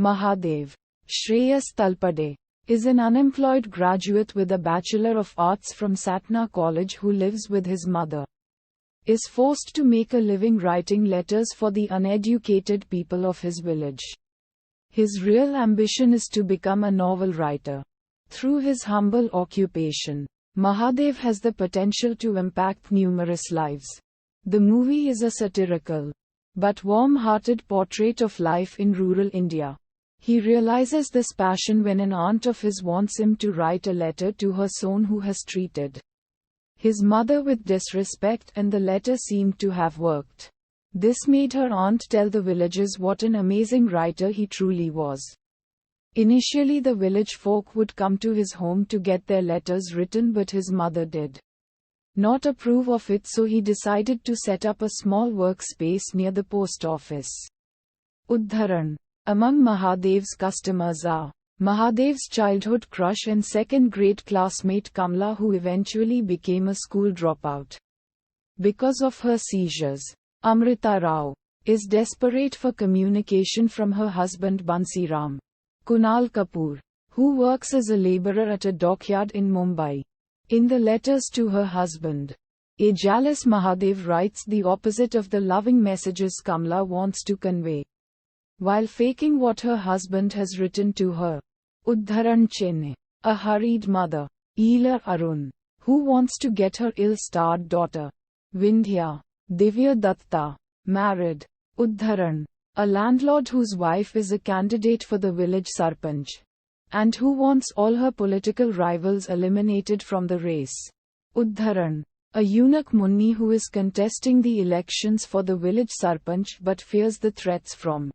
Mahadev, Shreyas Talpade, is an unemployed graduate with a Bachelor of Arts from Satna College who lives with his mother. Is forced to make a living writing letters for the uneducated people of his village. His real ambition is to become a novel writer. Through his humble occupation, Mahadev has the potential to impact numerous lives. The movie is a satirical, but warm-hearted portrait of life in rural India. He realizes this passion when an aunt of his wants him to write a letter to her son who has treated his mother with disrespect, and the letter seemed to have worked. This made her aunt tell the villagers what an amazing writer he truly was. Initially, the village folk would come to his home to get their letters written, but his mother did not approve of it, so he decided to set up a small workspace near the post office. Udharan. Among Mahadev's customers are Mahadev's childhood crush and second-grade classmate Kamla, who eventually became a school dropout because of her seizures. Amrita Rao is desperate for communication from her husband Bansiram. Kunal Kapoor, who works as a laborer at a dockyard in Mumbai. In the letters to her husband, a jealous Mahadev writes the opposite of the loving messages Kamla wants to convey, while faking what her husband has written to her. Udharan Chennai. A hurried mother, Eela Arun, who wants to get her ill-starred daughter, Vindhya Divya Datta, married. Udharan. A landlord whose wife is a candidate for the village sarpanch, and who wants all her political rivals eliminated from the race. Udharan. A eunuch Munni who is contesting the elections for the village sarpanch but fears the threats from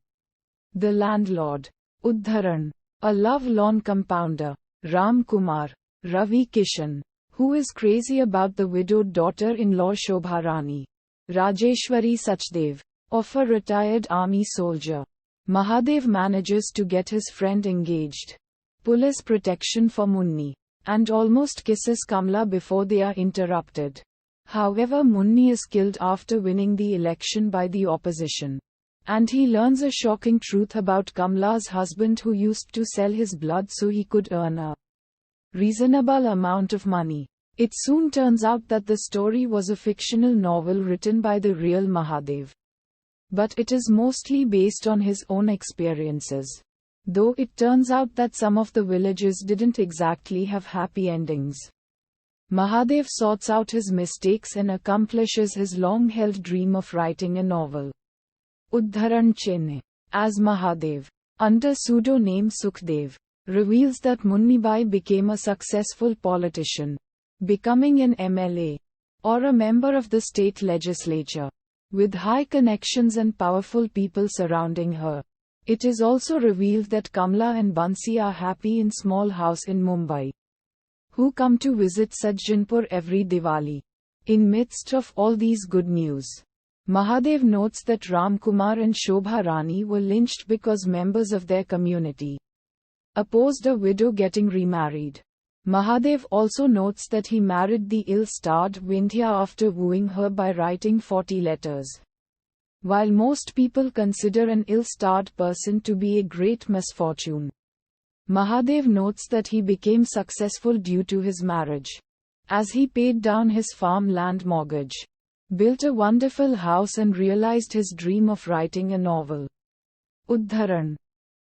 the landlord. Udharan. A love-lorn compounder, Ram Kumar, Ravi Kishan, who is crazy about the widowed daughter-in-law Shobha Rani, Rajeshwari Sachdev, of a retired army soldier. Mahadev manages to get his friend engaged, police protection for Munni, and almost kisses Kamla before they are interrupted. However, Munni is killed after winning the election by the opposition, and he learns a shocking truth about Kamla's husband, who used to sell his blood so he could earn a reasonable amount of money. It soon turns out that the story was a fictional novel written by the real Mahadev, but it is mostly based on his own experiences. Though it turns out that some of the villages didn't exactly have happy endings. Mahadev sorts out his mistakes and accomplishes his long-held dream of writing a novel. Udharan Chennai. As Mahadev, under pseudo-name Sukhdev, reveals that Munnibai became a successful politician, becoming an MLA, or a member of the state legislature, with high connections and powerful people surrounding her. It is also revealed that Kamla and Bansi are happy in small house in Mumbai, who come to visit Sajjanpur every Diwali. In midst of all these good news, Mahadev notes that Ram Kumar and Shobha Rani were lynched because members of their community opposed a widow getting remarried. Mahadev also notes that he married the ill-starred Vindhya after wooing her by writing 40 letters. While most people consider an ill-starred person to be a great misfortune, Mahadev notes that he became successful due to his marriage, as he paid down his farmland mortgage, built a wonderful house, and realized his dream of writing a novel. Udharan.